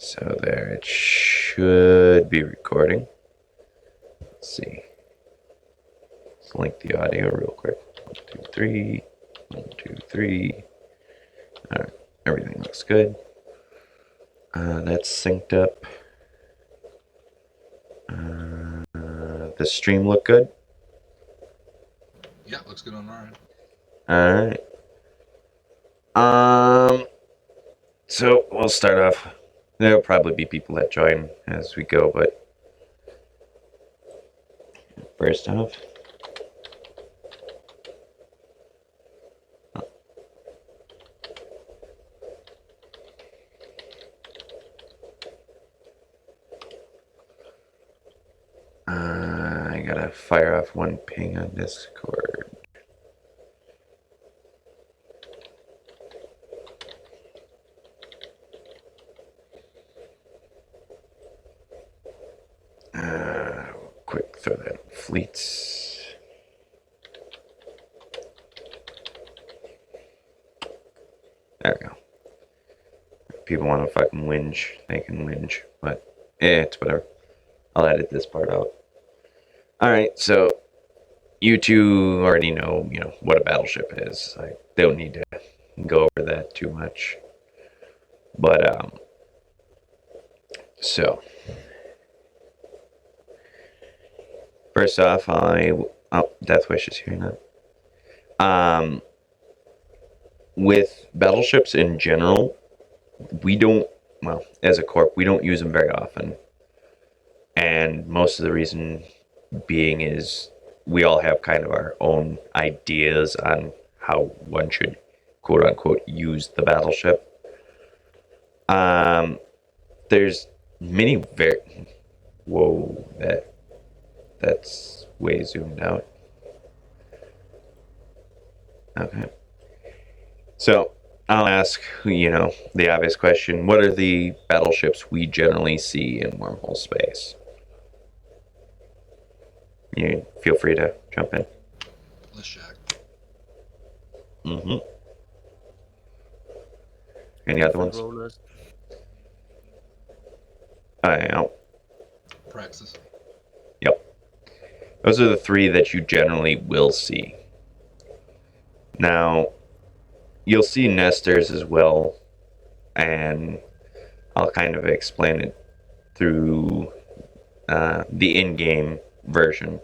So there, it should be recording. Let's see. Let's link the audio real quick. 1, 2, 3. 1, 2, 3. Alright, everything looks good. That's synced up. The stream look good? Yeah, looks good on our end. Alright. So we'll start off. There'll probably be people that join as we go, but first off, I gotta fire off one ping on Discord. Quick throw that in fleets. There we go. If people want to fucking whinge, they can whinge, but it's whatever. I'll edit this part out. Alright, so you two already know, what a battleship is. I don't need to go over that too much. But, so first off, Death Wish is here now. With battleships in general, as a corp, we don't use them very often. And most of the reason being is we all have kind of our own ideas on how one should, quote unquote, use the battleship. There's many whoa, that's way zoomed out. Okay. So I'll ask, the obvious question: what are the battleships we generally see in wormhole space? You feel free to jump in. Let's check. Any other ones? Praxis. Yep. Those are the three that you generally will see. Now, you'll see nesters as well, and I'll kind of explain it through the in-game version.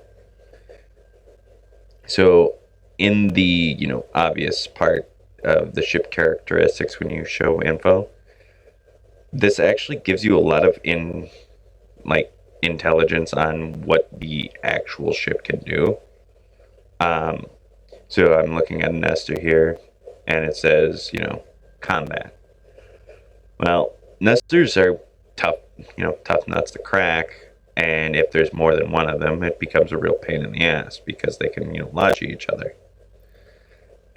So, in the obvious part of the ship characteristics when you show info, this actually gives you a lot of intelligence on what the actual ship can do. So I'm looking at a nester here, and it says, combat. Well, nesters are tough nuts to crack, and if there's more than one of them, it becomes a real pain in the ass because they can, lodge each other.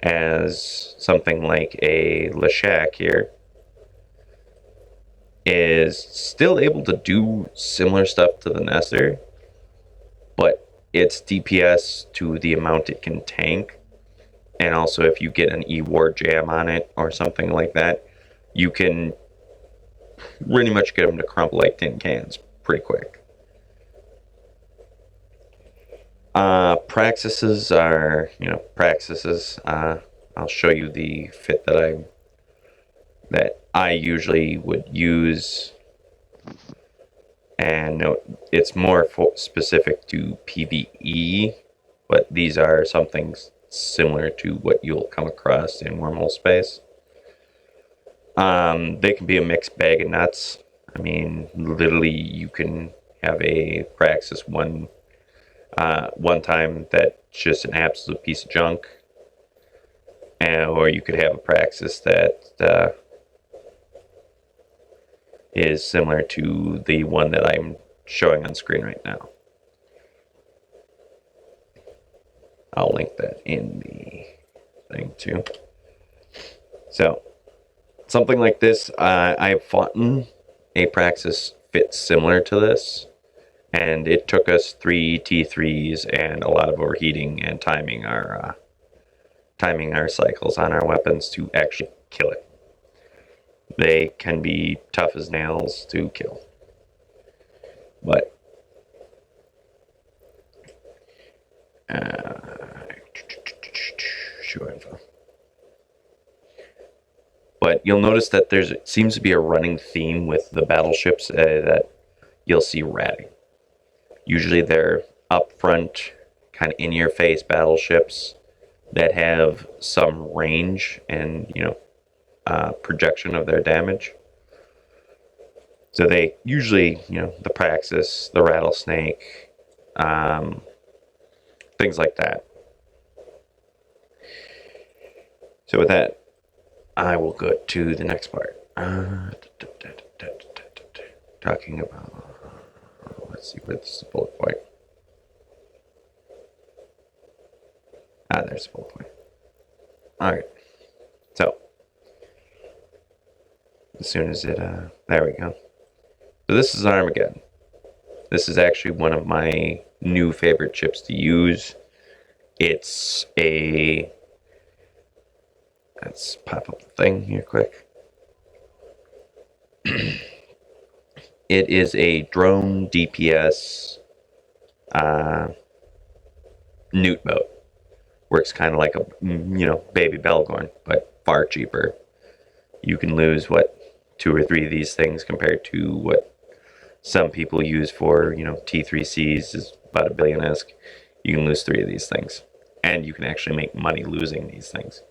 As something like a Leshak here is still able to do similar stuff to the nester, but its DPS to the amount it can tank, and also if you get an E-War jam on it or something like that, you can pretty much get them to crumple like tin cans pretty quick. Praxises are, praxises. I'll show you the fit that I usually would use. And note, it's more specific to PvE, but these are something similar to what you'll come across in wormhole space. They can be a mixed bag of nuts. I mean, literally, you can have a Praxis one time that's just an absolute piece of junk, or you could have a Praxis that is similar to the one that I'm showing on screen right now. I'll link that in the thing too. So, something like this, I've fought in a Praxis fit similar to this, and it took us 3 T3s and a lot of overheating and timing our cycles on our weapons to actually kill it. They can be tough as nails to kill. But show info. But you'll notice that there seems to be a running theme with the battleships that you'll see ratting. Usually they're up front, kind of in-your-face battleships that have some range and, projection of their damage. So they usually, the Praxis, the Rattlesnake, things like that. So with that, I will go to the next part. Talking about, let's see, where's the bullet point? There's the bullet point. Alright. So, as soon as it, there we go. So this is Armageddon. This is actually one of my new favorite ships to use. It's a... Let's pop up the thing here quick. It is a drone DPS newt boat. Works kind of like a, baby Belgorn, but far cheaper. You can lose, 2 or 3 of these things compared to what some people use for, T3Cs is about $1 billion-esque. You can lose 3 of these things. And you can actually make money losing these things.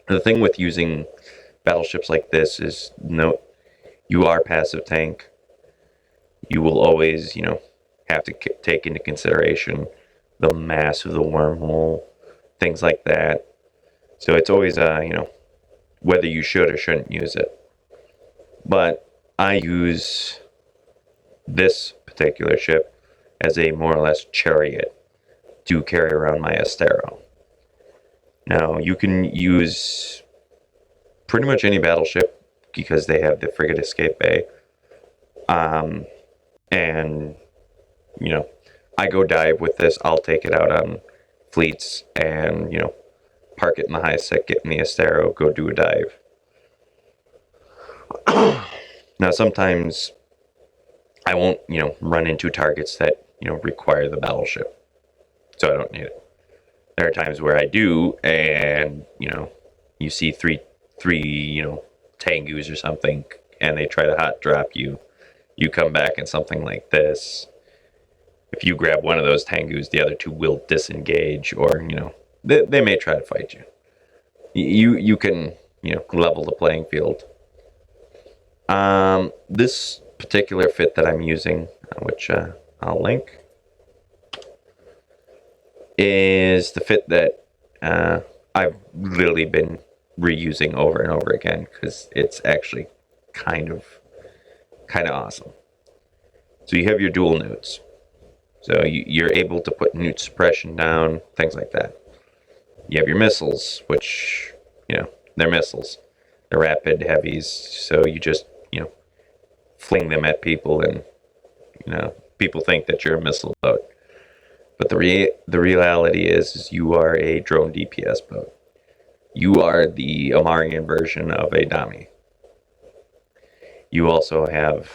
The thing with using battleships like this is, you are passive tank. You will always, have to take into consideration the mass of the wormhole, things like that. So it's always, whether you should or shouldn't use it. But I use this particular ship as a more or less chariot to carry around my Astero. Now, you can use pretty much any battleship because they have the frigate escape bay. And, I go dive with this. I'll take it out on fleets and, park it in the high sec, get in the Astero, go do a dive. Now, sometimes I won't, run into targets that, require the battleship. So I don't need it. There are times where I do, and, you see three, Tengus or something, and they try to hot drop you. You come back in something like this. If you grab one of those Tengus, the other 2 will disengage, or, they may try to fight you. You can, level the playing field. This particular fit that I'm using, which I'll link, is the fit that I've literally been reusing over and over again because it's actually kind of awesome. So you have your dual newts. So you're able to put newt suppression down, things like that. You have your missiles, which, they're missiles. They're rapid heavies, so you just, fling them at people and, people think that you're a missile boat. But the reality is you are a drone DPS boat. You are the Amarian version of a Dami. You also have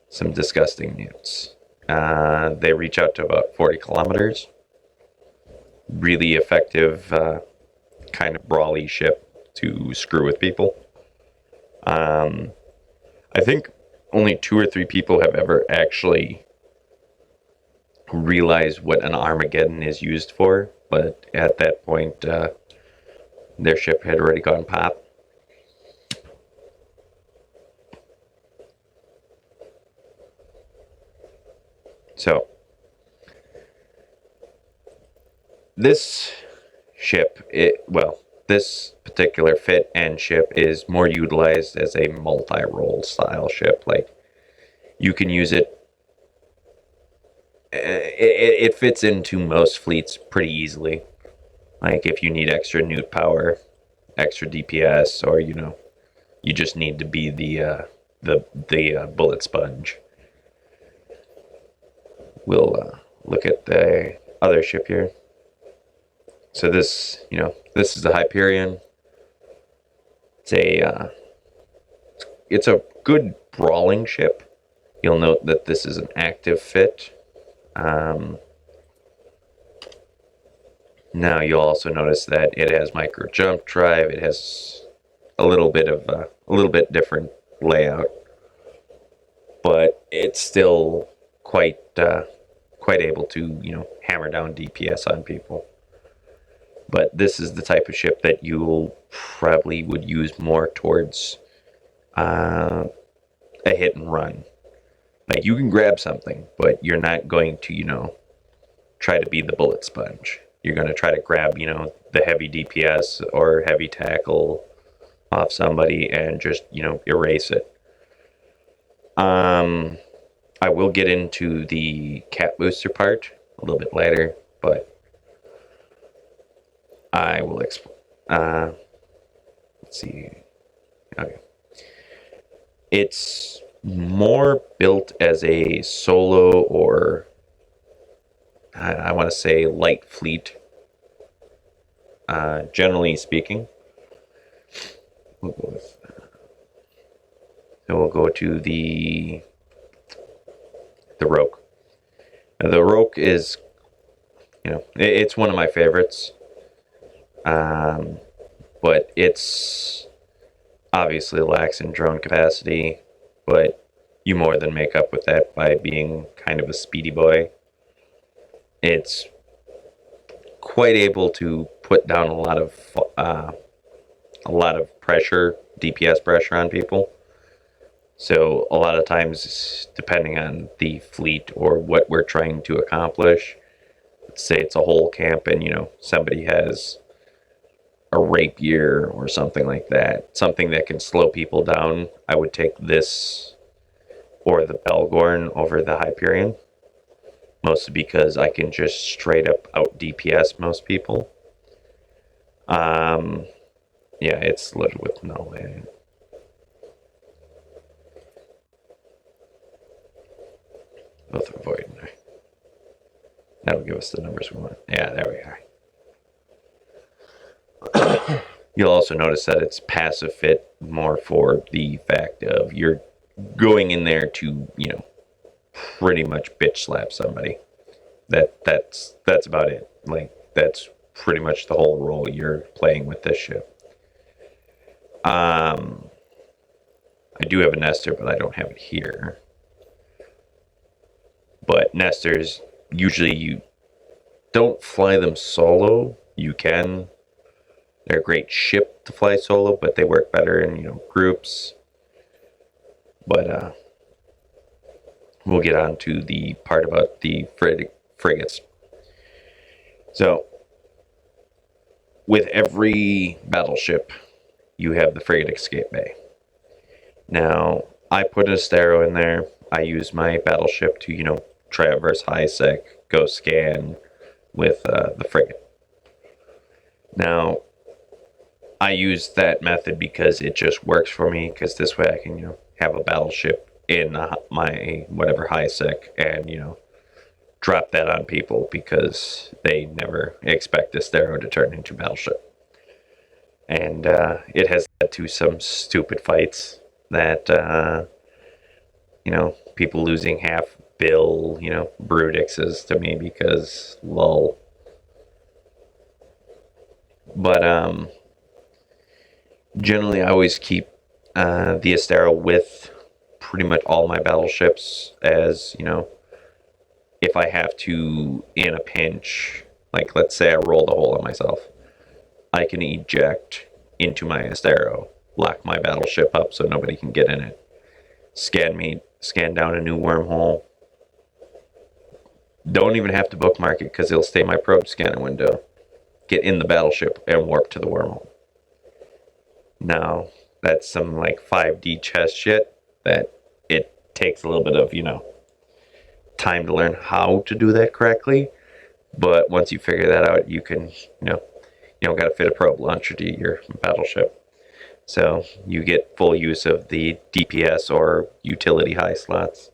some disgusting newts. They reach out to about 40 kilometers. Really effective, kind of brawly ship to screw with people. I think only 2 or 3 people have ever actually realized what an Armageddon is used for, but at that point, their ship had already gone pop. So, this ship, this particular fit and ship is more utilized as a multi-role style ship. Like, you can use it. It fits into most fleets pretty easily. Like, if you need extra newt power, extra DPS, or you just need to be the bullet sponge. we'll look at the other ship here. So this, this is the Hyperion. It's a good brawling ship. You'll note that this is an active fit. Now you'll also notice that it has micro jump drive. It has a little bit different layout, but it's still quite able to hammer down DPS on people. But this is the type of ship that you probably would use more towards a hit and run. Like, you can grab something, but you're not going to try to be the bullet sponge. You're going to try to grab the heavy DPS or heavy tackle off somebody and just erase it. I will get into the cap booster part a little bit later, but I will explain. Let's see. Okay. It's more built as a solo or I want to say light fleet. Generally speaking, we'll go with. So we'll go to the Roke. The Roke is, it's one of my favorites. But it's obviously lacks in drone capacity, but you more than make up with that by being kind of a speedy boy. It's quite able to put down a lot of pressure, DPS pressure on people. So a lot of times, depending on the fleet or what we're trying to accomplish, let's say it's a whole camp and somebody has a rapier or something like that, something that can slow people down, I would take this or the Belgorn over the Hyperion. Mostly because I can just straight up out DPS most people. Yeah, it's loaded with null. Both are void. That'll give us the numbers we want. Yeah, there we are. You'll also notice that it's passive fit more for the fact of you're going in there to, pretty much bitch slap somebody. That's about it. Like, that's pretty much the whole role you're playing with this ship. I do have a Nestor, but I don't have it here. But Nestors, usually you don't fly them solo. You can. They're a great ship to fly solo, but they work better in, groups. But we'll get on to the part about the frigates. So, with every battleship, you have the frigate escape bay. Now, I put an Astero in there. I use my battleship to, traverse high sec, go scan with the frigate. Now, I use that method because it just works for me, because this way I can, have a battleship in my whatever high sec and, drop that on people because they never expect Astero to turn into battleship. And it has led to some stupid fights that, people losing half bill, Brutixes to me because lol. But generally I always keep the Astero with pretty much all my battleships as, if I have to, in a pinch, like let's say I rolled a hole on myself, I can eject into my Astero, lock my battleship up so nobody can get in it, scan down a new wormhole. Don't even have to bookmark it because it'll stay my probe scanner window. Get in the battleship and warp to the wormhole. Now, that's some like 5D chess shit that it takes a little bit of, time to learn how to do that correctly. But once you figure that out, you can, you don't got to fit a probe launcher to your battleship. So you get full use of the DPS or utility high slots.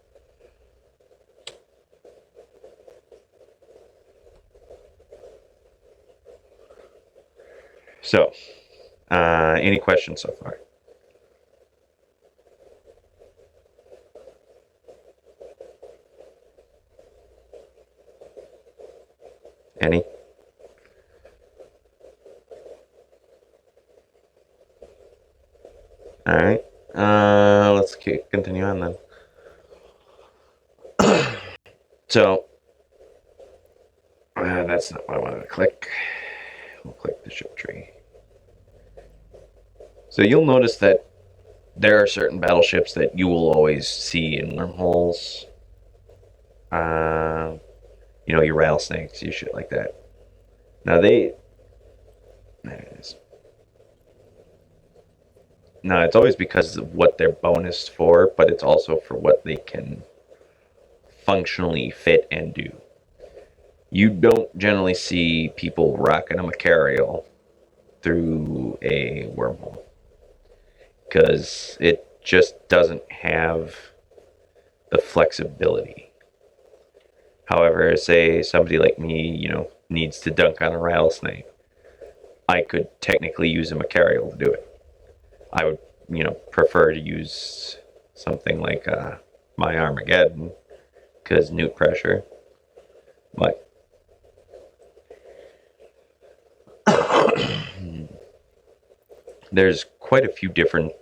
So, any questions so far? Any? All right. Let's continue on then. So, that's not what I wanted to click. We'll click the ship tree. So you'll notice that there are certain battleships that you will always see in wormholes. Uh, your rattlesnakes, your shit like that. Now there it is. Now it's always because of what they're bonused for, but it's also for what they can functionally fit and do. You don't generally see people rocking a Macarial through a wormhole because it just doesn't have the flexibility. However, say somebody like me, needs to dunk on a rattlesnake, I could technically use a Macarial to do it. I would, prefer to use something like my Armageddon because newt pressure, but there's quite a few different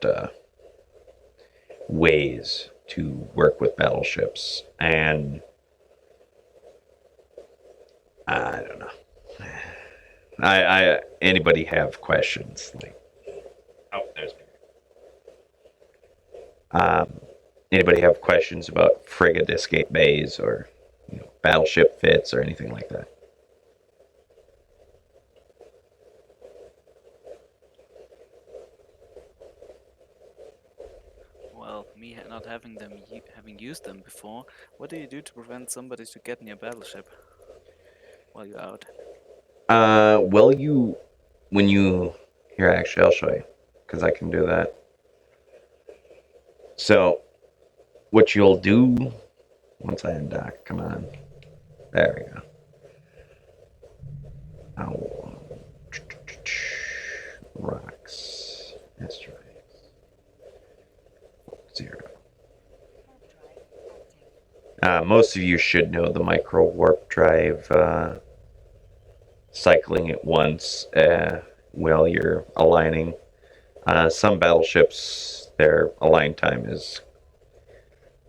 ways to work with battleships, and I don't know. I anybody have questions? There's me. Anybody have questions about frigate escape bays or battleship fits or anything like that? Well, me not having used them before, what do you do to prevent somebody to get in your battleship while you're out? Well, when you here, actually, I'll show you because I can do that. So, what you'll do once I undock, come on, there we go. Rocks, asteroids, 0. Most of you should know the micro warp drive. Cycling it once while you're aligning. Some battleships, their align time is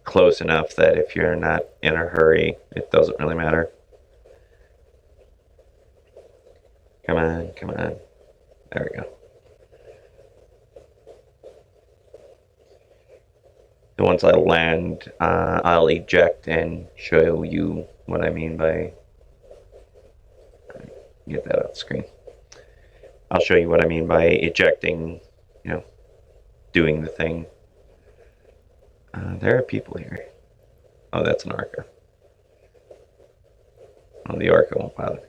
close enough that if you're not in a hurry, it doesn't really matter. Come on, come on. There we go. And once I land, I'll eject and show you what I mean by... Get that off the screen. I'll show you what I mean by ejecting, doing the thing. There are people here. Oh, that's an Orca. Oh, the Orca won't bother.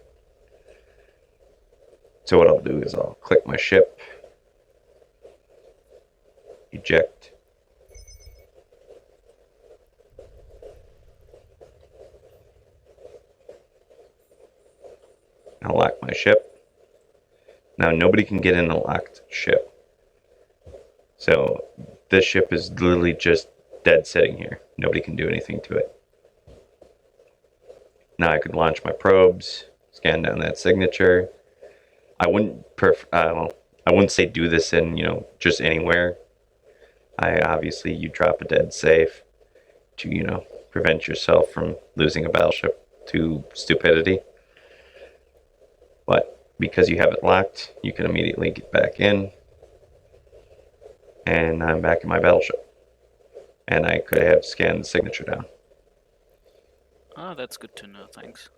So what I'll do is I'll click my ship, eject. I'll lock my ship. Now nobody can get in a locked ship. So this ship is literally just dead sitting here. Nobody can do anything to it. Now I could launch my probes, scan down that signature. I wouldn't I wouldn't say do this in, just anywhere. Obviously you drop a dead safe to, prevent yourself from losing a battleship to stupidity. But because you have it locked, you can immediately get back in. And I'm back in my battleship. And I could have scanned the signature down. Ah, that's good to know, thanks.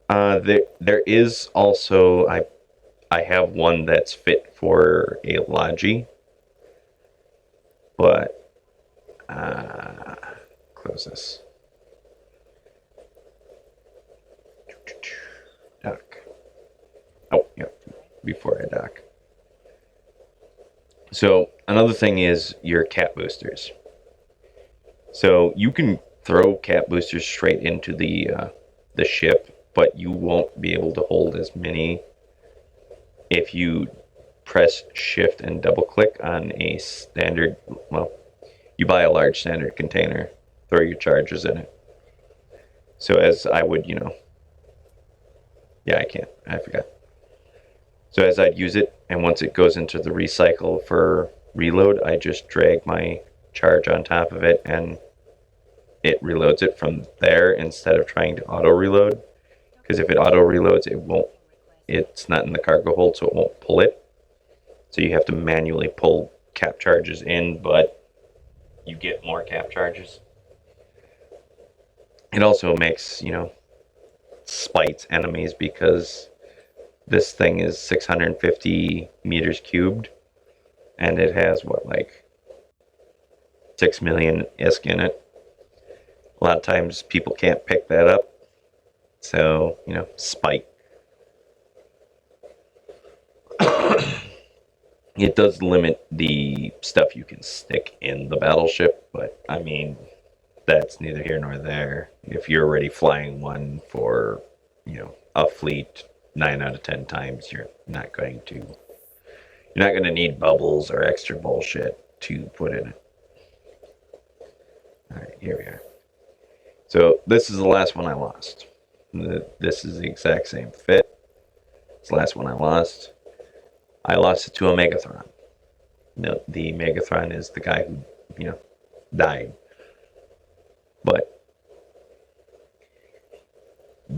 There is also, I have one that's fit for a Logi. But, close this. Dock. Oh, yeah, before I dock. So another thing is your cat boosters. So you can throw cat boosters straight into the ship, but you won't be able to hold as many if you press shift and double click on a standard, well, you buy a large standard container, throw your charges in it. So as I would, yeah, I forgot. So as I'd use it, and once it goes into the recycle for reload, I just drag my charge on top of it, and it reloads it from there instead of trying to auto reload. Because if it auto reloads, it's not in the cargo hold, so it won't pull it. So you have to manually pull cap charges in, but you get more cap charges. It also makes, spites enemies because this thing is 650 meters cubed, and it has, 6 million ISK in it. A lot of times people can't pick that up, so, spite. It does limit the stuff you can stick in the battleship, but I mean, that's neither here nor there. If you're already flying one for, a fleet 9 out of 10 times, you're not going to need bubbles or extra bullshit to put in it. All right, here we are. So this is the last one I lost. This is the exact same fit. It's the last one I lost. I lost it to a Megathron. The Megathron is the guy who, died. But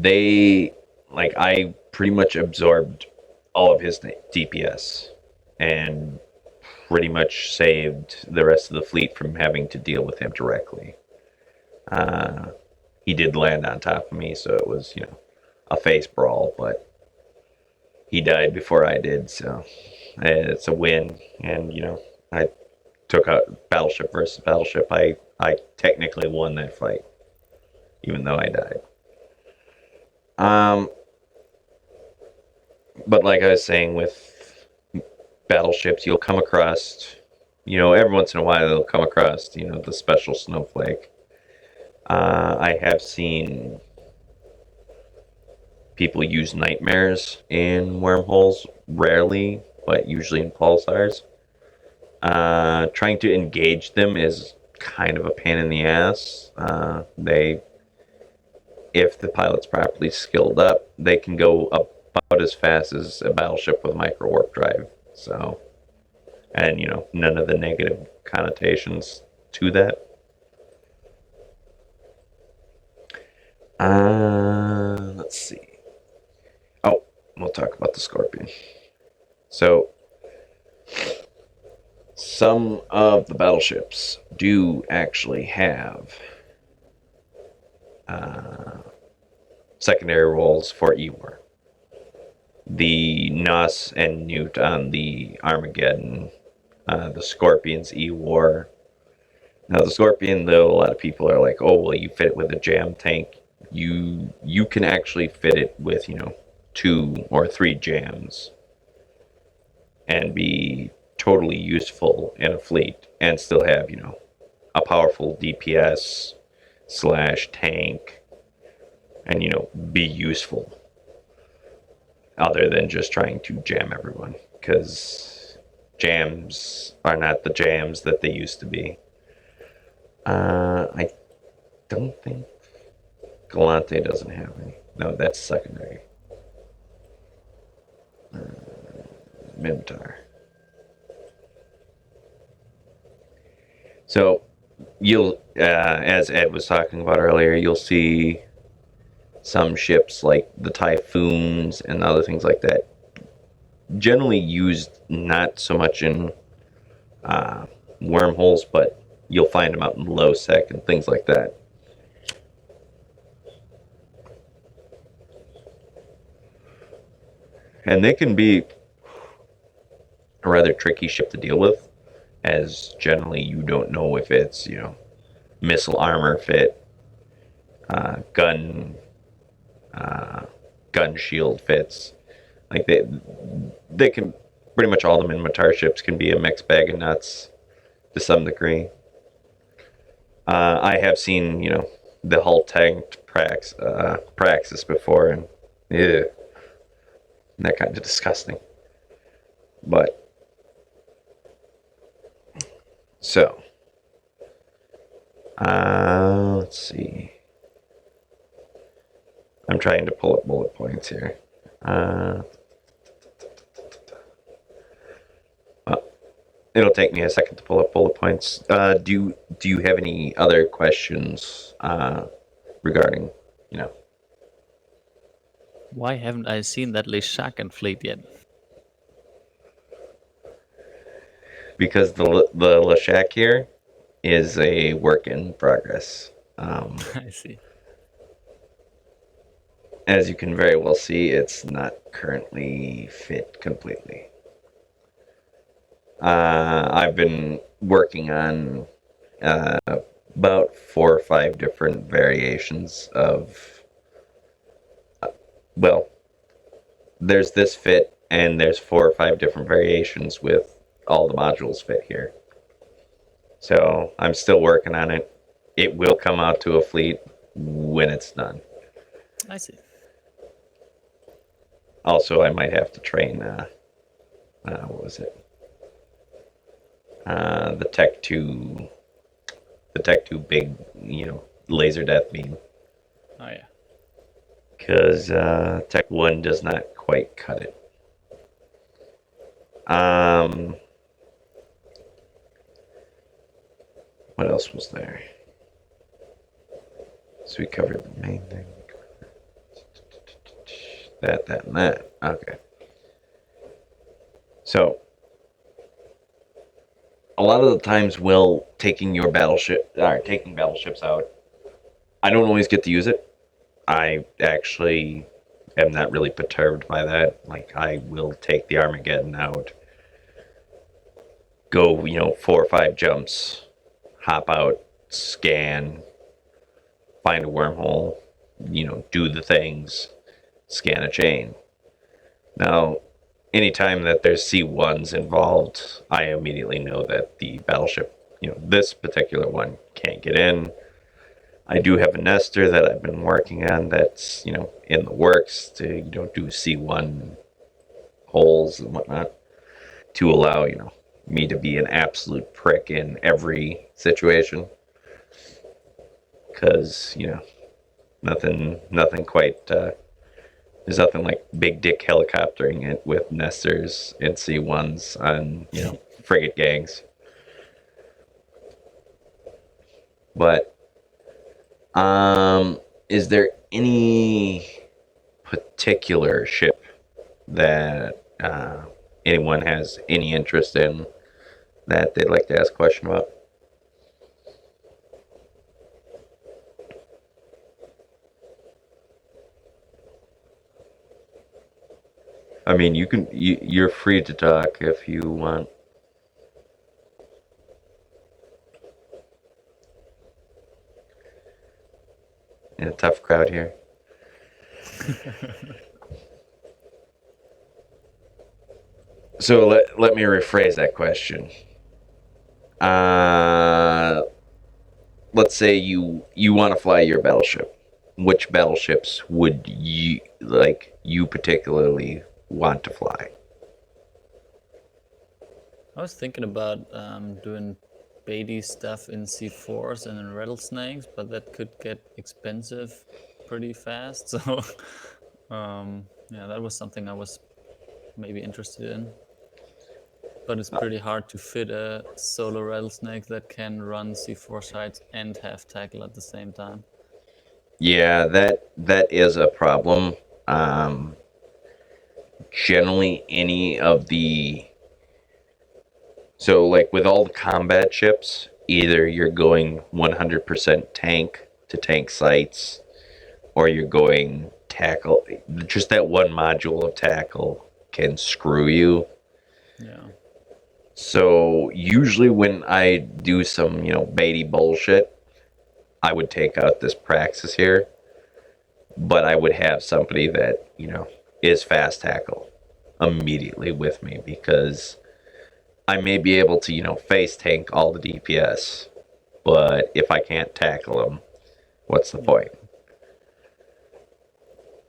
I pretty much absorbed all of his DPS and pretty much saved the rest of the fleet from having to deal with him directly. He did land on top of me, so it was, a face brawl, but he died before I did, so it's a win. And, I took out Battleship versus Battleship. I technically won that fight, even though I died. But like I was saying, with battleships, you'll come across, every once in a while they'll come across, the special snowflake. I have seen people use nightmares in wormholes, rarely, but usually in pulsars. Trying to engage them is kind of a pain in the ass. If the pilot's properly skilled up, they can go about as fast as a battleship with micro warp drive. So, and none of the negative connotations to that. Let's see. Oh, we'll talk about the Scorpion. So, some of the battleships do actually have secondary roles for E-War. The Nuss and Newt on the Armageddon, the Scorpion's E-War. Now the Scorpion, though, a lot of people are like, oh, well, you fit it with a jam tank. You can actually fit it with, 2 or 3 jams and be totally useful in a fleet and still have, a powerful DPS / tank and, be useful other than just trying to jam everyone, because jams are not the jams that they used to be. I don't think Galante doesn't have any. No, that's secondary. Minotaur. So you'll, as Ed was talking about earlier, you'll see some ships like the Typhoons and other things like that, generally used not so much in wormholes, but you'll find them out in low sec and things like that. And they can be a rather tricky ship to deal with, as generally you don't know if it's, missile armor fit, gun shield fits. Like they can, pretty much all the Minotaur ships can be a mixed bag of nuts to some degree. I have seen, the hull tanked Praxis before, and ew, that kind of disgusting. But so let's see. I'm trying to pull up bullet points here. Well, it'll take me a second to pull up bullet points. Do you have any other questions regarding, you know, Why haven't I seen that Leshakan fleet yet? because the Lashak here is a work in progress. I see. As you can very well see, it's not currently fit completely. I've been working on about 4 or 5 different variations of, well, there's this fit, and there's 4 or 5 different variations with all the modules fit here. So I'm still working on it. It will come out to a fleet when it's done. I see. Also, I might have to train, what was it? The Tech 2 big, laser death beam. Oh yeah. Because Tech 1 does not quite cut it. What else was there? So we covered the main thing. That, and that. Okay. So, a lot of the times, taking battleships out, I don't always get to use it. I actually am not really perturbed by that. Like, I will take the Armageddon out, go, 4 or 5 jumps, hop out, scan, find a wormhole, do the things, scan a chain. Now, anytime that there's C1s involved, I immediately know that the battleship, this particular one can't get in. I do have a nester that I've been working on that's, in the works to, do C1 holes and whatnot to allow, me to be an absolute prick in every situation. Because, nothing quite, there's nothing like big dick helicoptering it with nesters and C1s on, frigate gangs. But, is there any particular ship that anyone has any interest in that they'd like to ask a question about? I mean, you're free to talk if you want. In a tough crowd here. So let me rephrase that question. Uh, let's say you want to fly your battleship. Which battleships would you particularly want to fly? I was thinking about doing Beatty stuff in C4s and in rattlesnakes, but that could get expensive pretty fast. So, yeah, that was something I was maybe interested in. But it's pretty hard to fit a solo rattlesnake that can run C4 sites and have tackle at the same time. Yeah, that is a problem. Generally, any of the like with all the combat ships, either you're going 100% tank to tank sites, or you're going tackle. Just that one module of tackle can screw you. Yeah. So usually when I do some, baity bullshit, I would take out this Praxis here, but I would have somebody that, is fast tackle immediately with me, because I may be able to, face tank all the DPS, but if I can't tackle them, what's the point?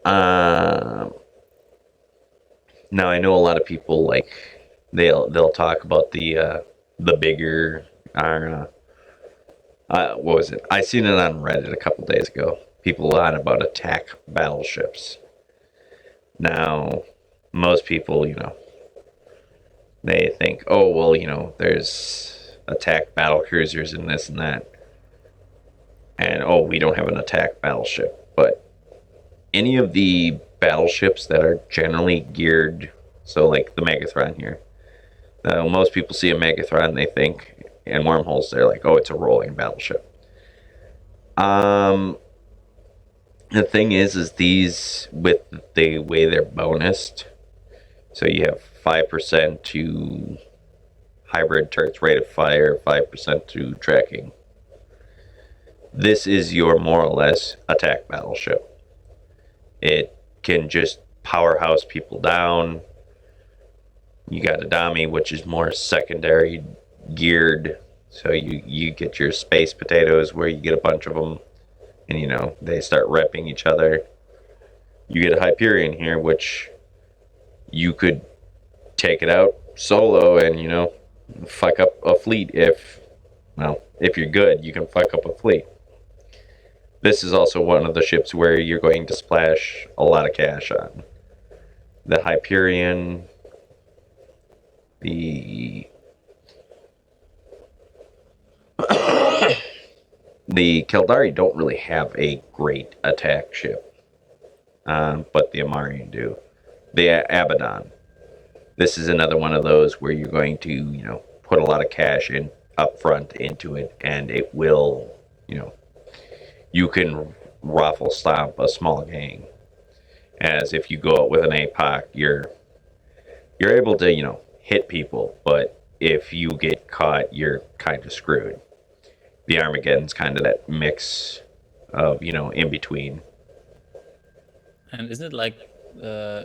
Now I know a lot of people like they'll talk about the bigger what was it? I seen it on Reddit a couple days ago. People on about attack battleships. Now, most people, they think, oh well, there's attack battle cruisers and this and that, and oh, we don't have an attack battleship. But any of the battleships that are generally geared, so like the Megathron here, most people see a Megathron, they think, and wormholes, they're like, oh, it's a rolling battleship. Um, the thing is these, with the way they're bonused, so you have 5% to hybrid turrets rate of fire, 5% to tracking. This is your more or less attack battleship. It can just powerhouse people down. You got a Dami, which is more secondary geared. So you get your space potatoes where you get a bunch of them, and they start repping each other. You get a Hyperion here, which you could take it out solo and fuck up a fleet if you're good, you can fuck up a fleet. This is also one of the ships where you're going to splash a lot of cash on. The Hyperion, the the Keldari don't really have a great attack ship, but the Amarian do. The Abaddon. This is another one of those where you're going to put a lot of cash in up front into it, and it will you can raffle stomp a small gang. As if you go out with an APOC, you're able to hit people, but if you get caught, you're kind of screwed. The Armageddon's kind of that mix of in between. And isn't it like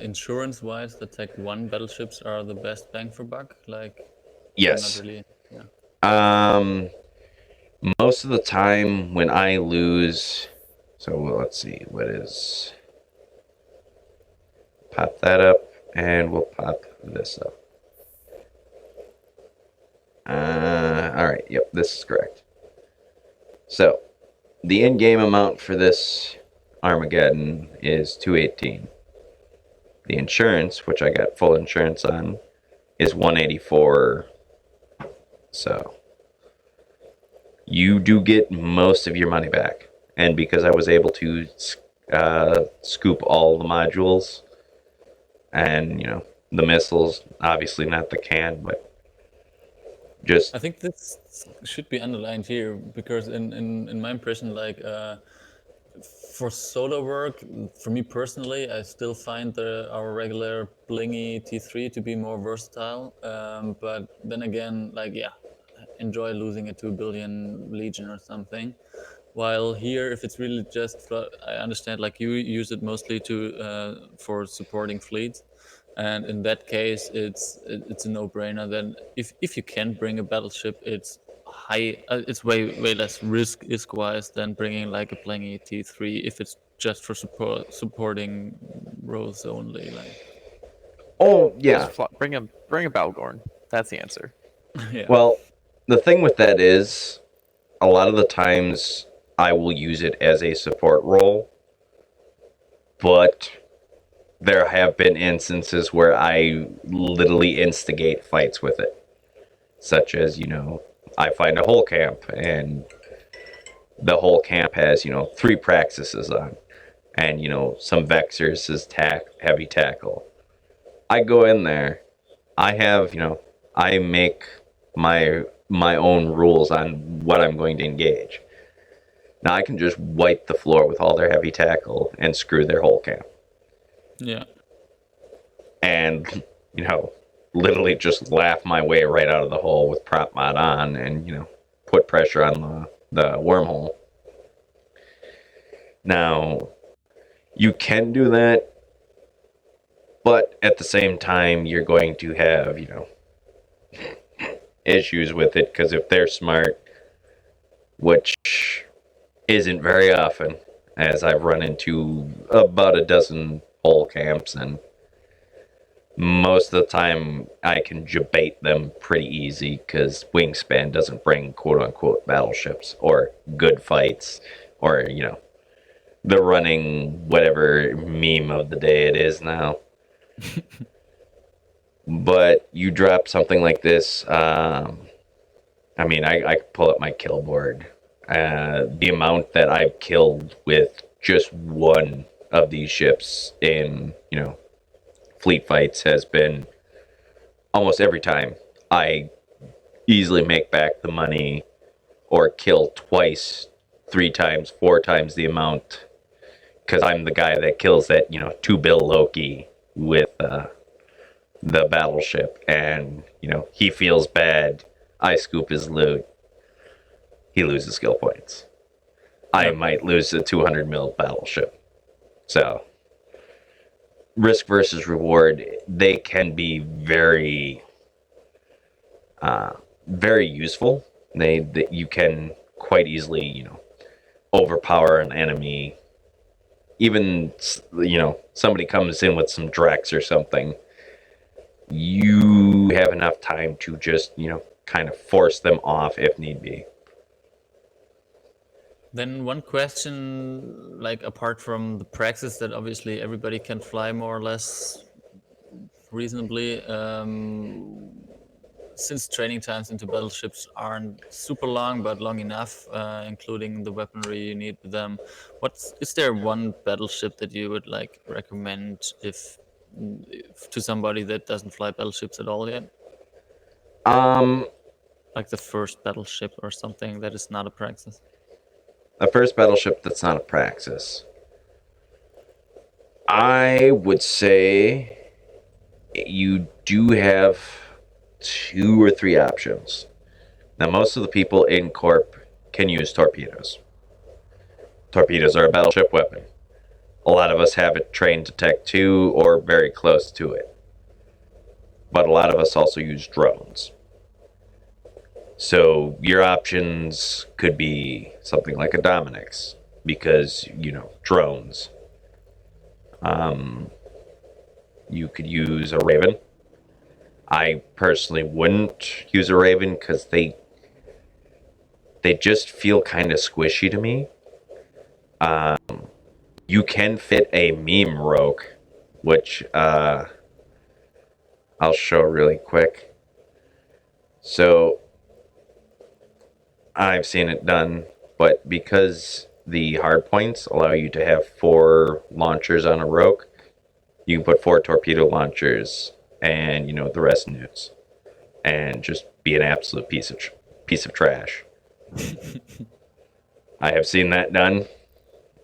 insurance-wise, the Tech 1 battleships are the best bang for buck? Like, Yes. not really. Yeah. Most of the time when I lose, so let's see, what is, pop that up, and we'll pop this up. Alright, yep, this is correct. So, the in-game amount for this Armageddon is 218. The insurance, which I got full insurance on, is 184. So, you do get most of your money back. And because I was able to scoop all the modules and the missiles, obviously not the can, but just I think this should be underlined here because in my impression, like for solo work, for me personally, I still find our regular blingy T3 to be more versatile. But then again, like yeah, enjoy losing a 2 billion Legion or something. While here, if it's really just, I understand like you use it mostly to for supporting fleets. And in that case, it's a no-brainer. Then, if you can bring a battleship, it's it's way less risk-wise than bringing like a Plangy T3 if it's just for supporting rows only. Like, oh yeah. Just bring a Balgorn. That's the answer. yeah. Well, the thing with that is, a lot of the times I will use it as a support role, but there have been instances where I literally instigate fights with it. Such as, I find a whole camp, and the whole camp has, 3 Praxises on, and, some Vexers is heavy tackle. I go in there, I have, I make my own rules on what I'm going to engage. Now I can just wipe the floor with all their heavy tackle and screw their whole camp. Yeah. And, literally just laugh my way right out of the hole with prop mod on and, put pressure on the wormhole. Now, you can do that, but at the same time, you're going to have, issues with it, because if they're smart, which isn't very often, as I've run into about a dozen hole camps, and most of the time I can debate them pretty easy because Wingspan doesn't bring quote unquote battleships or good fights or, the running whatever meme of the day it is now. But you drop something like this, I could pull up my kill board. The amount that I've killed with just one of these ships in, fleet fights has been almost every time I easily make back the money or kill twice, 3 times, 4 times the amount because I'm the guy that kills that, 2 bill Loki with the battleship and, he feels bad. I scoop his loot. He loses skill points. I might lose a 200 mil battleship. So, risk versus reward, they can be very very useful. You can quite easily, overpower an enemy. Even, somebody comes in with some Drex or something, you have enough time to just, kind of force them off if need be. Then one question, like apart from the praxis that obviously everybody can fly more or less reasonably, since training times into battleships aren't super long, but long enough, including the weaponry you need with them, is there one battleship that you would like recommend if to somebody that doesn't fly battleships at all yet? Like the first battleship or something that is not a praxis. The first battleship that's not a praxis. I would say you do have 2 or 3 options. Now, most of the people in Corp can use torpedoes. Torpedoes are a battleship weapon. A lot of us have it trained to Tech 2 or very close to it. But a lot of us also use drones. So your options could be something like a Dominix because, drones. You could use a Raven. I personally wouldn't use a Raven because they just feel kind of squishy to me. You can fit a meme rogue, which I'll show really quick. So I've seen it done, but because the hard points allow you to have 4 launchers on a rogue, you can put 4 torpedo launchers and the rest nukes and just be an absolute piece of trash. I have seen that done.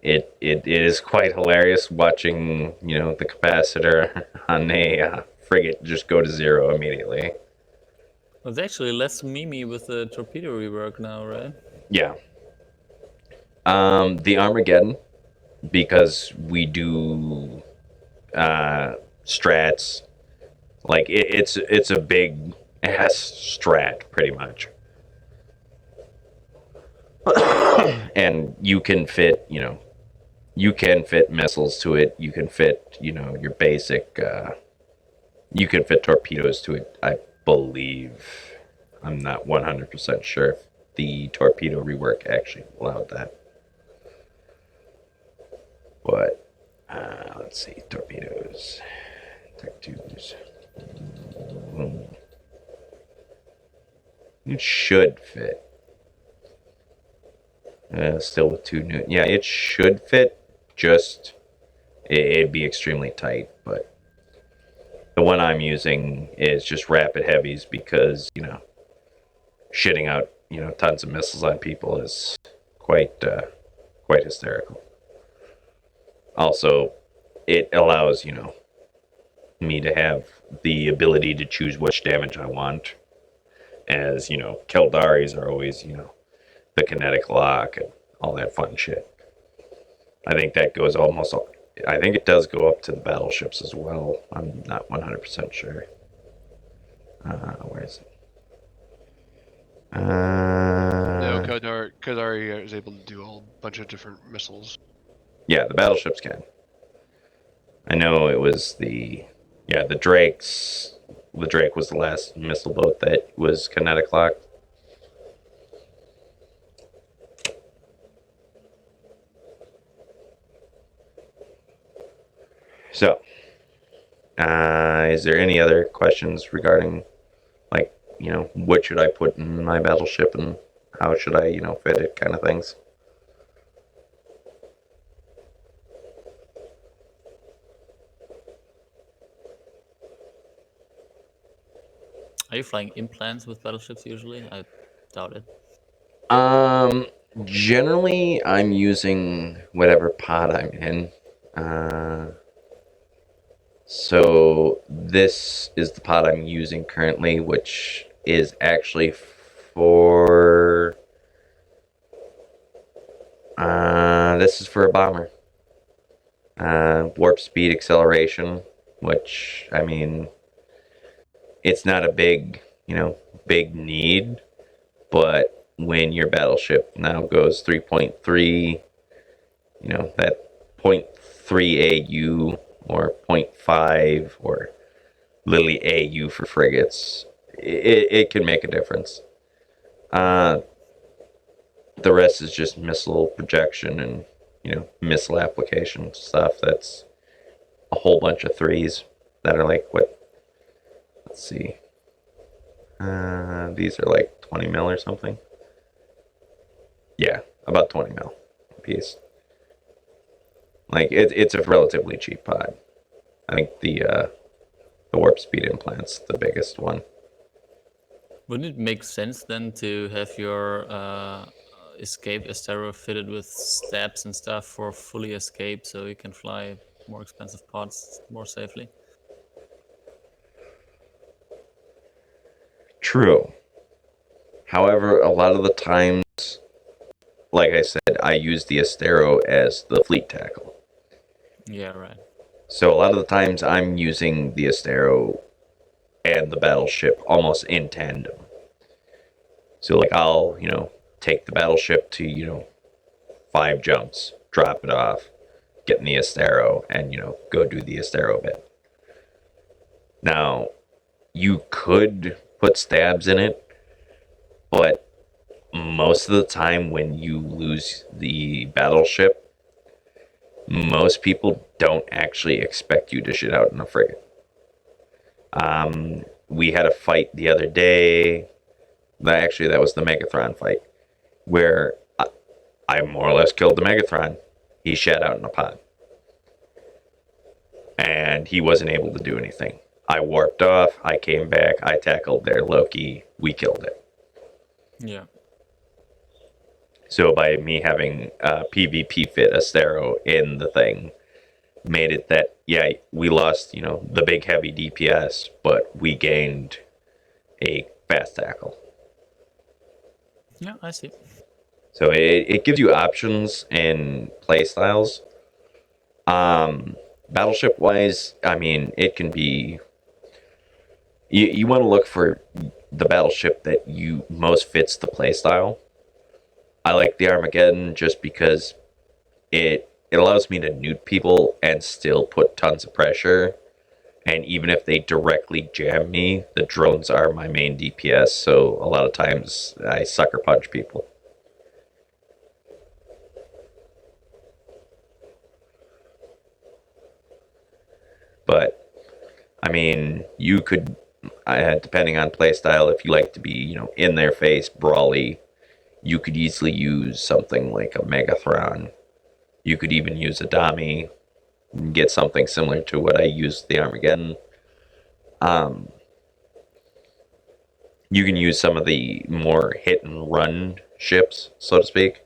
It is quite hilarious watching the capacitor on a frigate just go to 0 immediately. It's actually less memey with the torpedo rework now, right? Yeah. The Armageddon, because we do strats, like it's a big ass strat pretty much. And you can fit missiles to it. You can fit, your basic, you can fit torpedoes to it, I believe. I'm not 100% sure if the torpedo rework actually allowed that. But, let's see, torpedoes. Tech 2s. It should fit. Still with 2 new. Yeah, it should fit. Just it'd be extremely tight. But the one I'm using is just rapid heavies because shitting out tons of missiles on people is quite hysterical. Also, it allows me to have the ability to choose which damage I want. As Keldaris are always the kinetic lock and all that fun shit. I think that goes I think it does go up to the battleships as well. I'm not 100% sure. Where is it? No, Kodari is able to do a whole bunch of different missiles. Yeah, the battleships can. I know it was the Yeah, the Drake was the last missile boat that was kinetic locked. So, is there any other questions regarding, like, what should I put in my battleship and how should I, fit it, kind of things? Are you flying implants with battleships usually? I doubt it. Generally, I'm using whatever pod I'm in. So this is the pod I'm using currently, which is actually for this is for a bomber. Warp speed acceleration, which, I mean, it's not a big need, but when your battleship now goes 3.3, that 0.3 AU or 0.5 or literally AU for frigates, it can make a difference. The rest is just missile projection and, missile application stuff. That's a whole bunch of threes that are like, what? Let's see. These are like 20 mil or something. Yeah, about 20 mil a piece. Like, it's a relatively cheap pod. I think the warp speed implant's the biggest one. Wouldn't it make sense then to have your escape Astero fitted with stabs and stuff for fully escape, so you can fly more expensive pods more safely? True. However, a lot of the times, like I said, I use the Astero as the fleet tackle. Yeah, right. So a lot of the times I'm using the Astero and the battleship almost in tandem. So like I'll, take the battleship to, 5 jumps, drop it off, get in the Astero, and, go do the Astero bit. Now, you could put stabs in it, but most of the time when you lose the battleship, most people don't actually expect you to shit out in a frigate. We had a fight the other day. That was the Megathron fight, where I more or less killed the Megathron. He shat out in a pod. And he wasn't able to do anything. I warped off, I came back, I tackled their Loki, we killed it. Yeah. So by me having PvP fit Astero in the thing, made it that, yeah, we lost, the big heavy DPS, but we gained a fast tackle. Yeah, I see. So it gives you options and play styles. Battleship wise, I mean, it can be. You want to look for the battleship that you most fits the playstyle. I like the Armageddon just because it allows me to nuke people and still put tons of pressure. And even if they directly jam me, the drones are my main DPS, so a lot of times I sucker punch people. But I mean, you could, depending on playstyle, if you like to be, in their face, brawly, you could easily use something like a Megathron. You could even use a Dami, get something similar to what I used the Armageddon. You can use some of the more hit and run ships, so to speak.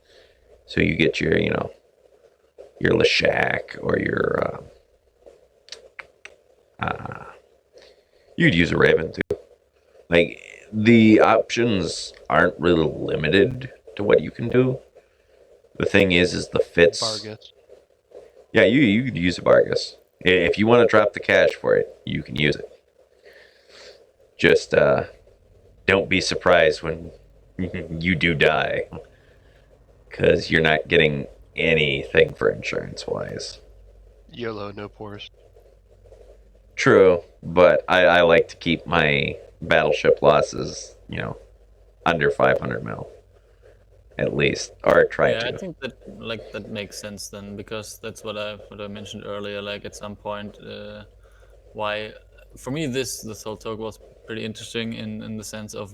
So you get your, your Leshak or your, you'd use a Raven too. Like, the options aren't really limited to what you can do. The thing is the fits. Vargas. Yeah, you could use a Vargas. If you want to drop the cash for it, you can use it. Just don't be surprised when you do die, because you're not getting anything for insurance wise. YOLO, no pores. True, but I like to keep my battleship losses, under 500 mil at least, or try Yeah, I to. think that that makes sense then, because that's what I mentioned earlier. Like at some point, why for me this whole talk was pretty interesting in the sense of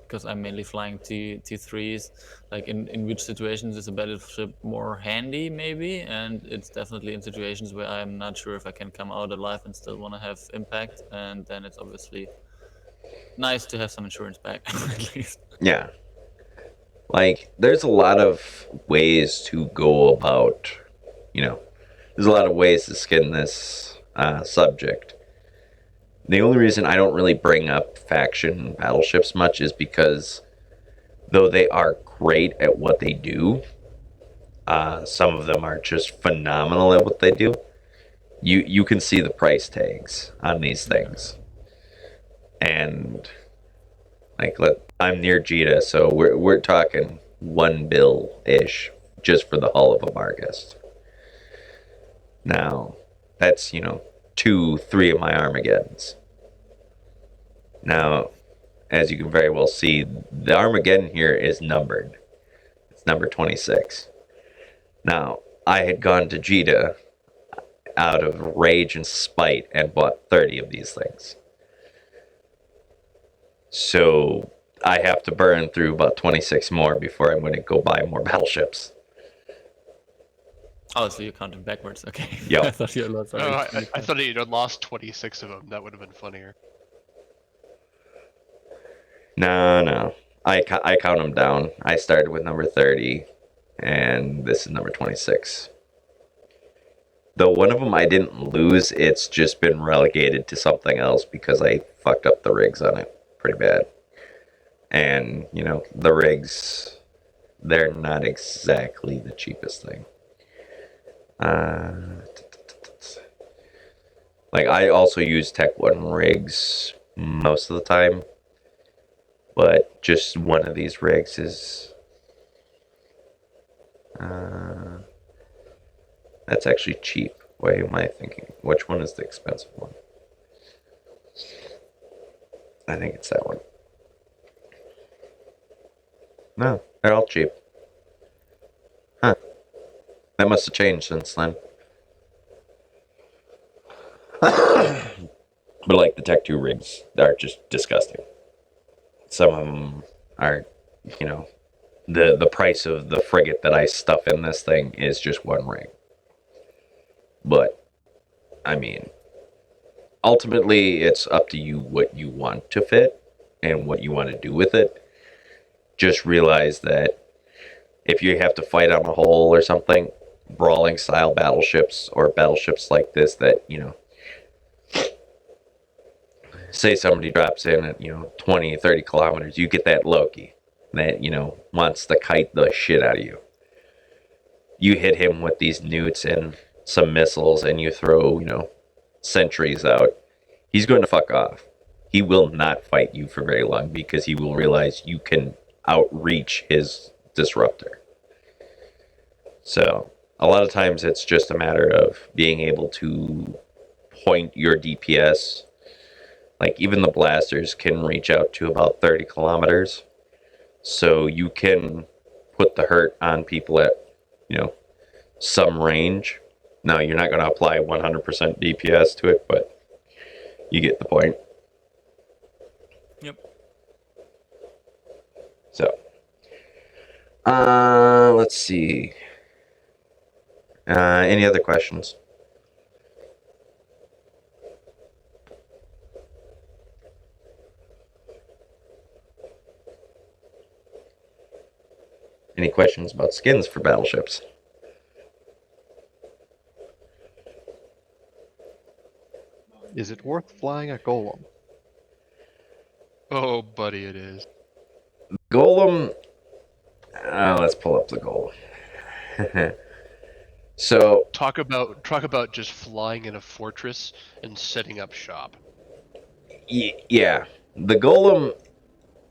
because I'm mainly flying T3s. Like in which situations is a battleship more handy maybe, and it's definitely in situations where I'm not sure if I can come out alive and still want to have impact, and then it's obviously nice to have some insurance back at least. Yeah. Like, there's a lot of ways to go about, there's a lot of ways to skin this subject. The only reason I don't really bring up faction battleships much is because, though they are great at what they do, some of them are just phenomenal at what they do. You can see the price tags on these things, and I'm near Jita, so we're talking 1 bill ish just for the hull of a Margist. Now, that's 2, 3 of my Armageddons. Now, as you can very well see, the Armageddon here is numbered. It's number 26. Now, I had gone to Jita out of rage and spite and bought 30 of these things. So I have to burn through about 26 more before I'm going to go buy more battleships. Oh, so you're counting backwards? Okay. Yep. I thought you had lost. Oh, I thought you'd lost 26 of them. That would have been funnier. No. I count them down. I started with number 30, and this is number 26. Though one of them I didn't lose, it's just been relegated to something else because I fucked up the rigs on it pretty bad. And, the rigs, they're not exactly the cheapest thing. Like, I also use Tech 1 rigs most of the time, but just one of these rigs is... that's actually cheap. Why am I thinking? Which one is the expensive one? I think it's that one. No, they're all cheap. Huh. That must have changed since then. But like the Tech 2 rigs, they're just disgusting. Some of them are, the price of the frigate that I stuff in this thing is just one rig. But, I mean, ultimately it's up to you what you want to fit and what you want to do with it. Just realize that if you have to fight on a hull or something, brawling style battleships or battleships like this that, say somebody drops in at, 20, 30 kilometers, you get that Loki that, wants to kite the shit out of you. You hit him with these newts and some missiles and you throw, sentries out. He's going to fuck off. He will not fight you for very long because he will realize you can outreach his disruptor. So, a lot of times it's just a matter of being able to point your DPS. Like, even the blasters can reach out to about 30 kilometers. So you can put the hurt on people at, some range. Now, you're not going to apply 100% DPS to it, but you get the point. Yep. So, let's see. Any other questions? Any questions about skins for battleships? Is it worth flying a golem? Oh, buddy, it is. Golem. Let's pull up the golem. So, Talk about just flying in a fortress and setting up shop. yeah, the golem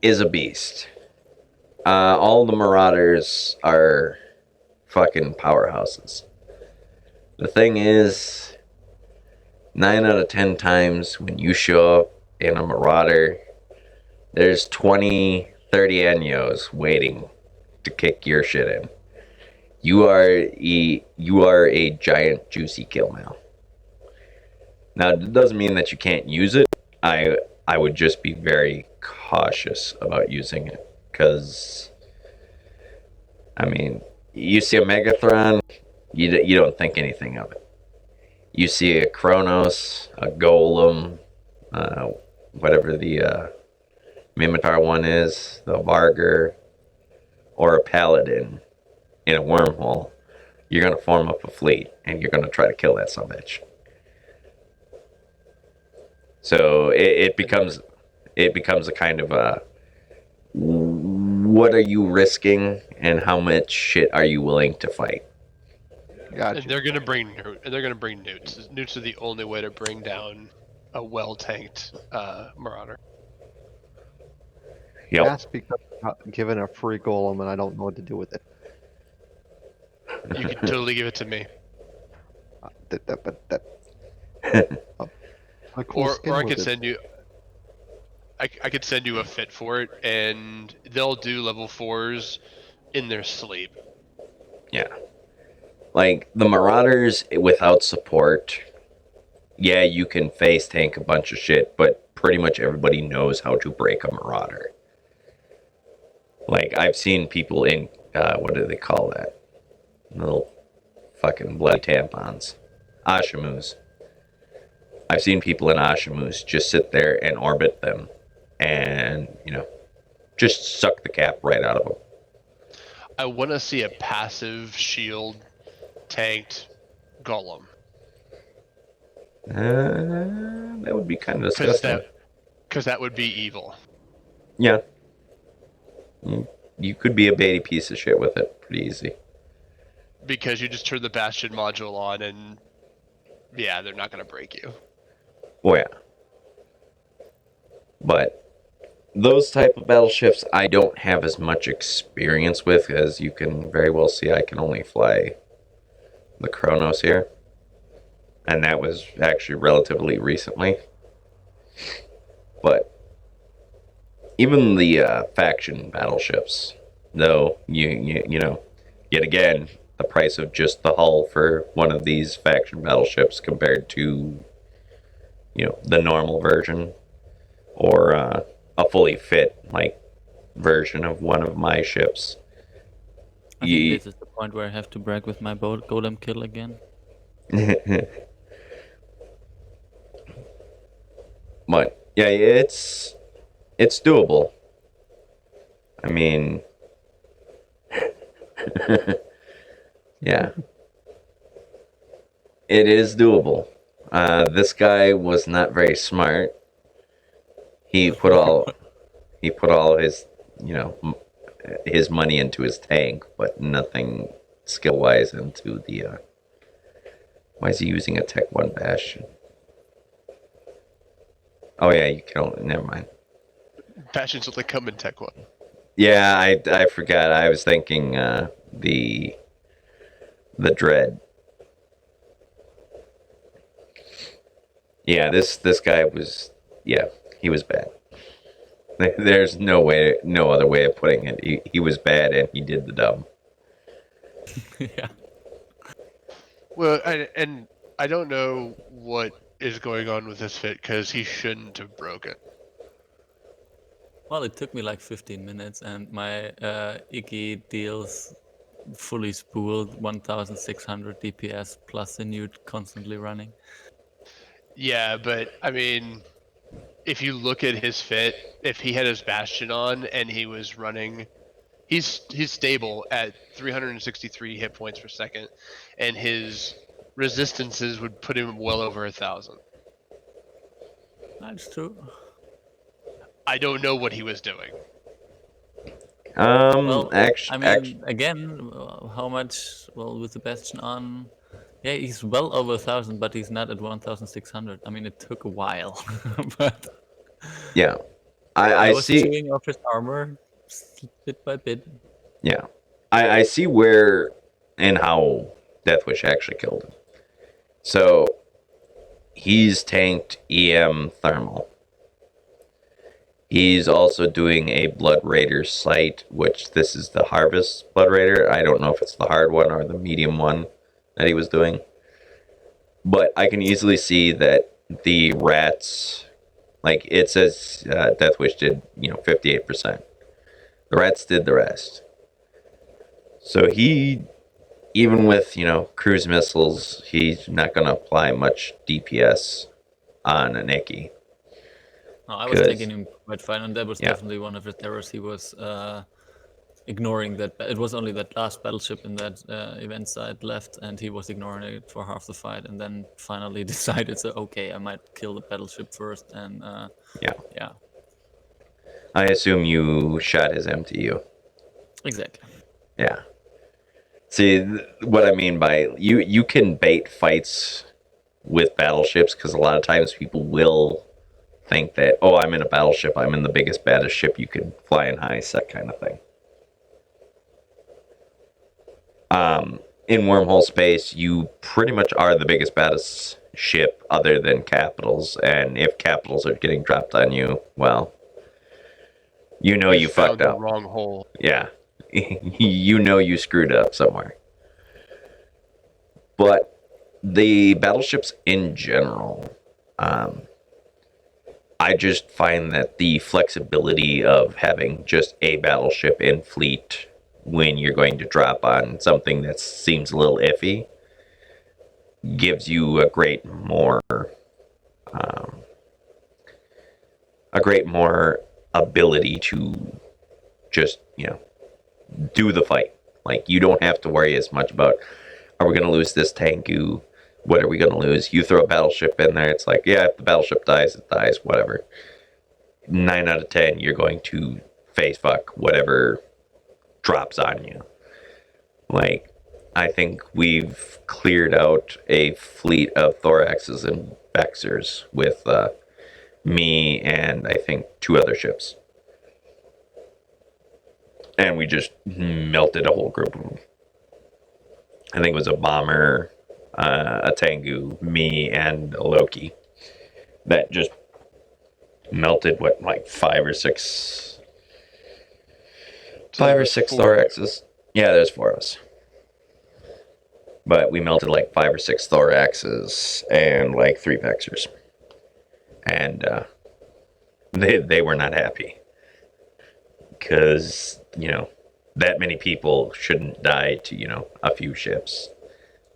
is a beast. All the marauders are fucking powerhouses. The thing is, 9 out of 10 times when you show up in a Marauder, there's 20, 30 Enyos waiting to kick your shit in. You are a giant juicy kill now. Now, it doesn't mean that you can't use it. I would just be very cautious about using it. Because, I mean, you see a Megathron, you don't think anything of it. You see a Kronos, a Golem, whatever the Mimitar one is, the Vargur, or a Paladin in a wormhole, you're going to form up a fleet, and you're going to try to kill that sumbitch. So it becomes a kind of a, what are you risking, and how much shit are you willing to fight? Gotcha. And they're gonna bring newts. Newts are the only way to bring down a well tanked Marauder. Yep. That's because I got given a free golem and I don't know what to do with it. You can totally give it to me. A cool Or skin I with could it. send you. I could send you a fit for it, and they'll do level 4s in their sleep. Yeah. Like, the Marauders without support, yeah, you can face tank a bunch of shit, but pretty much everybody knows how to break a Marauder. Like, I've seen people in, what do they call that? Little fucking bloody tampons. Ashamus. I've seen people in Ashamus just sit there and orbit them and, just suck the cap right out of them. I want to see a passive shield tanked golem. That would be kind of disgusting. Because that would be evil. Yeah. You could be a baity piece of shit with it pretty easy. Because you just turn the Bastion module on and, yeah, they're not going to break you. Oh, yeah. But those type of battleships I don't have as much experience with. As you can very well see, I can only fly the Kronos here. And that was actually relatively recently. But even the faction battleships, though, you know, yet again, the price of just the hull for one of these faction battleships compared to, the normal version, or a fully fit, version of one of my ships. I think this is the point where I have to brag with my golem kill again. But yeah, it's doable. I mean, yeah, it is doable. This guy was not very smart. He put all his, his money into his tank, but nothing skill wise into the. Why is he using a Tech 1 Bastion? Oh yeah, you can only, never mind. Bastions only come in Tech 1. Yeah, I forgot. I was thinking the Dread. Yeah, this guy was, he was bad. There's no other way of putting it. He was bad and he did the dumb. Yeah. Well, and I don't know what is going on with this fit because he shouldn't have broke it. Well, it took me like 15 minutes, and my Iggy deals fully spooled 1,600 DPS plus the newt constantly running. Yeah, but I mean, if you look at his fit, if he had his Bastion on and he was running, he's stable at 363 hit points per second, and his resistances would put him well over 1,000. That's true. I don't know what he was doing. Well, actually, again, how much? Well, with the Bastion on, yeah, he's well over 1,000, but he's not at 1,600. I mean, it took a while, but yeah, I I was see. chewing off his armor bit by bit. Yeah, I see where and how Deathwish actually killed him. So he's tanked EM thermal. He's also doing a Blood Raider sight, which this is the Harvest Blood Raider. I don't know if it's the hard one or the medium one that he was doing. But I can easily see that the rats, like it says Death Wish did, 58%. The rats did the rest. So he, even with, cruise missiles, he's not going to apply much DPS on an Icky. No, I was 'Cause- taking him quite fine, and that was Yeah. definitely one of his errors. He was ignoring that. It was only that last battleship in that event side left, and he was ignoring it for half the fight, and then finally decided, so okay, I might kill the battleship first, and yeah, I assume you shot his MTU. exactly. Yeah. See, what I mean by you can bait fights with battleships, because a lot of times people will think that, oh, I'm in a battleship, I'm in the biggest, baddest ship you can fly in high, that kind of thing. In wormhole space, you pretty much are the biggest, baddest ship other than capitals, and if capitals are getting dropped on you, well, you found fucked the up. wrong hole. Yeah. You screwed up somewhere. But the battleships in general, I just find that the flexibility of having just a battleship in fleet when you're going to drop on something that seems a little iffy gives you a great more ability to just, do the fight. Like, you don't have to worry as much about, are we going to lose this Tengu? What are we going to lose? You throw a battleship in there, it's like, yeah, if the battleship dies, it dies, whatever. 9 out of 10, you're going to face fuck whatever drops on you. Like, I think we've cleared out a fleet of Thoraxes and Bexers with me and I think 2 other ships. And we just melted a whole group of them. I think it was a bomber, a Tengu, me, and a Loki. That just melted, like 5 or 6... So 5 or there's 6 4. Thoraxes. Yeah, there's 4 of us. But we melted like 5 or 6 Thoraxes and like 3 Vexers. And they were not happy. Because, that many people shouldn't die to, a few ships.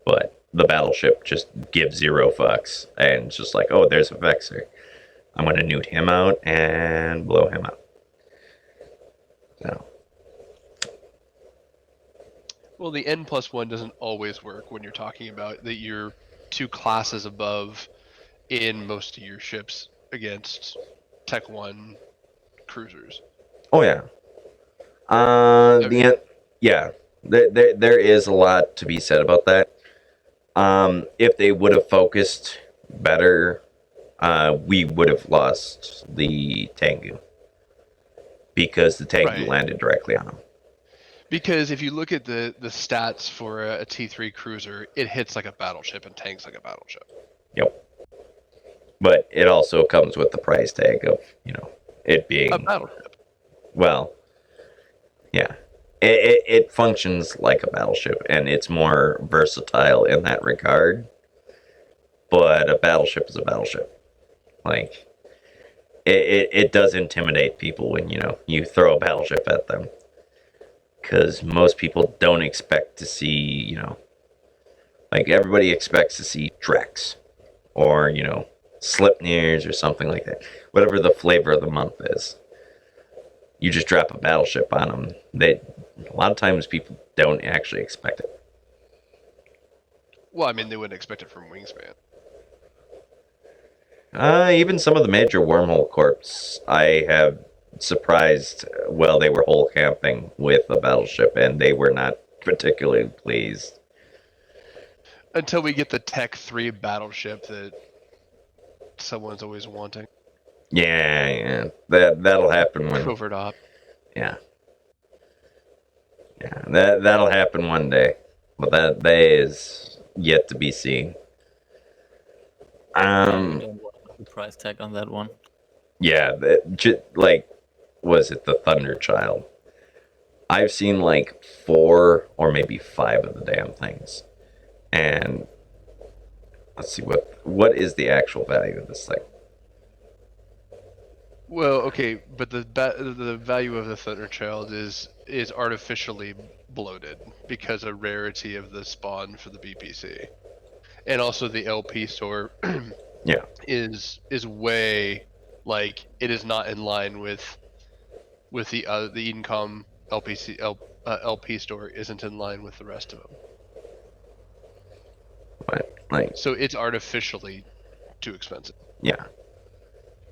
But the battleship just gives 0 fucks. And it's just like, oh, there's a Vexer. I'm going to nuke him out and blow him up. So. Well, the N+1 doesn't always work when you're talking about that you're 2 classes above in most of your ships against Tech 1 cruisers. Oh, yeah. There is a lot to be said about that. If they would have focused better, we would have lost the Tengu. Because the Tengu landed directly on them. Because if you look at the stats for a T3 cruiser, it hits like a battleship and tanks like a battleship. Yep. But it also comes with the price tag of, it being... A battleship. Well, yeah. It functions like a battleship, and it's more versatile in that regard. But a battleship is a battleship. Like, it does intimidate people when, you throw a battleship at them. Because most people don't expect to see, like everybody expects to see Drex or, Slipneers or something like that. Whatever the flavor of the month is. You just drop a battleship on them. A lot of times people don't actually expect it. Well, I mean, they wouldn't expect it from Wingspan. Even some of the major wormhole corps, I have surprised, well, they were hole camping with a battleship, and they were not particularly pleased. Until we get the Tech 3 battleship that someone's always wanting. Yeah. That'll happen when... Covert op. Yeah. Yeah, that'll happen one day. But that is yet to be seen. Yeah, you Um, don't want the price tag on that one. yeah, like, was it the Thunder Child? I've seen like 4 or maybe 5 of the damn things, and let's see what is the actual value of this thing. Well, okay, but the value of the Thunderchild is artificially bloated because of rarity of the spawn for the BPC, and also the LP store Yeah. is way, like, it is not in line with the Edencom LP store isn't in line with the rest of them, But like, so it's artificially too expensive. yeah.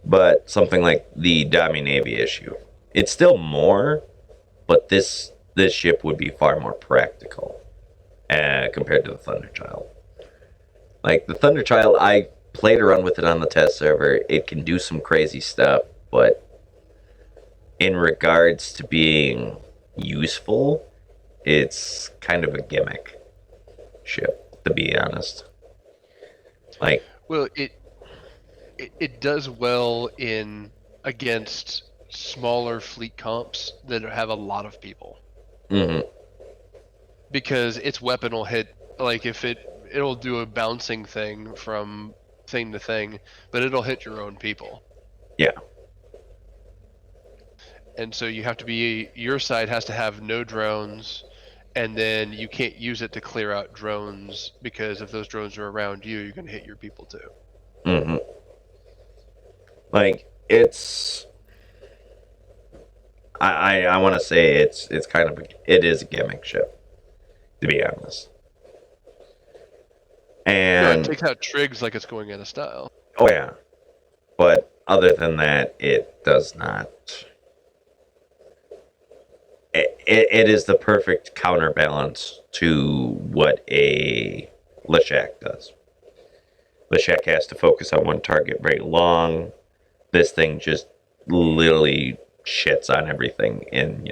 But something like the Dami Navy issue, it's still more, but this ship would be far more practical compared to the Thunderchild. Like the Thunderchild, I played around with it on the test server. It can do some crazy stuff, but in regards to being useful, it's kind of a gimmick ship, to be honest. Like, Well, it does well in against smaller fleet comps that have a lot of people, mm-hmm, because its weapon will hit, like, if it'll do a bouncing thing from thing to thing, but it'll hit your own people. yeah, And so you have to be, your side has to have no drones, and then you can't use it to clear out drones, because if those drones are around you, you're going to hit your people too. mm-hmm. Like, it's I want to say it's kind of it is a gimmick ship, to be honest. No, it And takes out trigs like it's going out of style. oh yeah, but other than that, it does not. It is the perfect counterbalance to what a Leshak does. Leshak has to focus on one target very long. This thing just literally shits on everything in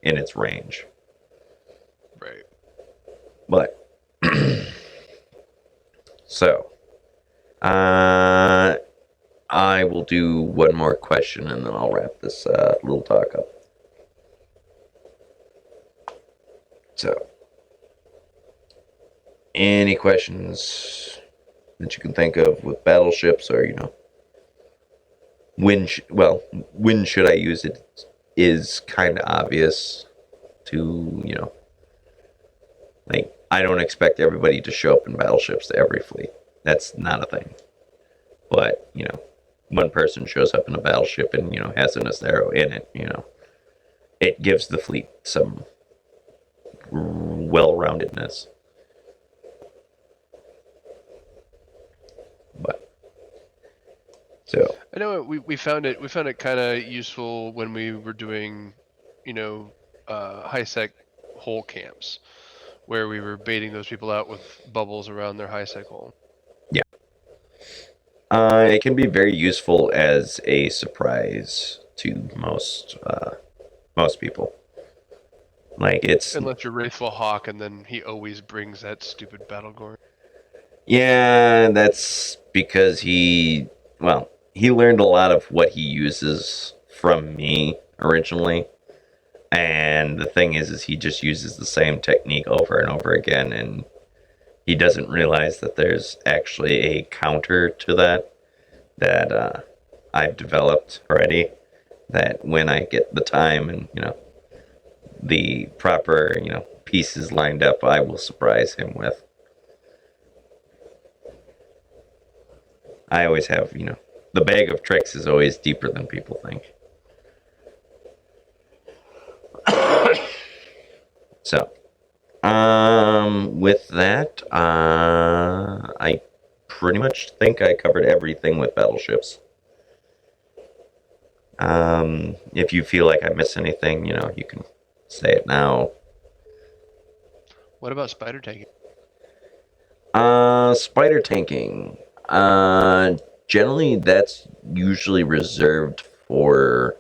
its range. Right. But so I will do one more question and then I'll wrap this little talk up. So, any questions that you can think of with battleships, or when should I use it is kind of obvious to like, I don't expect everybody to show up in battleships to every fleet. That's not a thing. But one person shows up in a battleship and has an Astero in it. It gives the fleet some well-roundedness. But so I know we found it kind of useful when we were doing, high sec hole camps, where we were baiting those people out with bubbles around their high sec hole. yeah, it can be very useful as a surprise to most people. Like, it's Unless you're Wraithful Hawk, and then he always brings that stupid Battlegorn. yeah, that's because he learned a lot of what he uses from me originally. And the thing is he just uses the same technique over and over again, and he doesn't realize that there's actually a counter to that I've developed already. That when I get the time and the proper pieces lined up, I will surprise him with. I always have the bag of tricks is always deeper than people think. So, with that, I pretty much think I covered everything with battleships. If you feel like I missed anything, you can say it now. What about spider tanking? Spider tanking. Generally, that's usually reserved for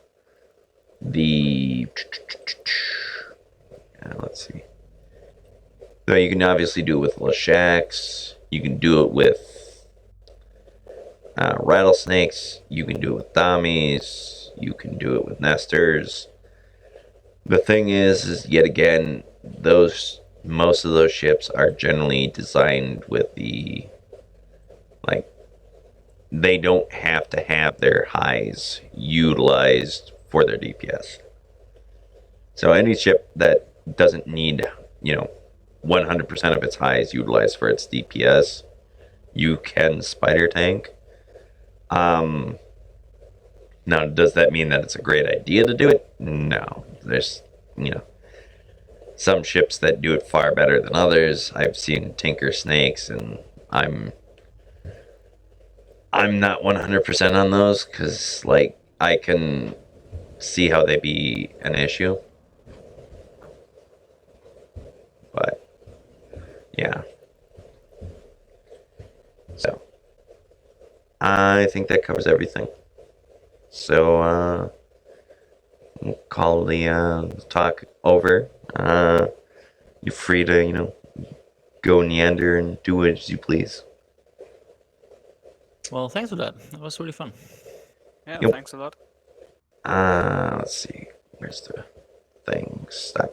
the. Let's see. So you can obviously do it with Leshaks. You can do it with Rattlesnakes, you can do it with dummies, you can do it with nesters. The thing is yet again, most of those ships are generally designed with the, like, they don't have to have their highs utilized for their DPS. So any ship that doesn't need, 100% of its highs utilized for its DPS, you can spider tank. Now, does that mean that it's a great idea to do it? No. There's, some ships that do it far better than others. I've seen Tinker Snakes, and I'm not 100% on those because, like, I can see how they be an issue. But, yeah. So, I think that covers everything. So, we'll call the talk over. You're free to, go neander and do as you please. Well, thanks for that. That was really fun. Yeah, Yep. thanks a lot. Let's see. Where's the thing? Stop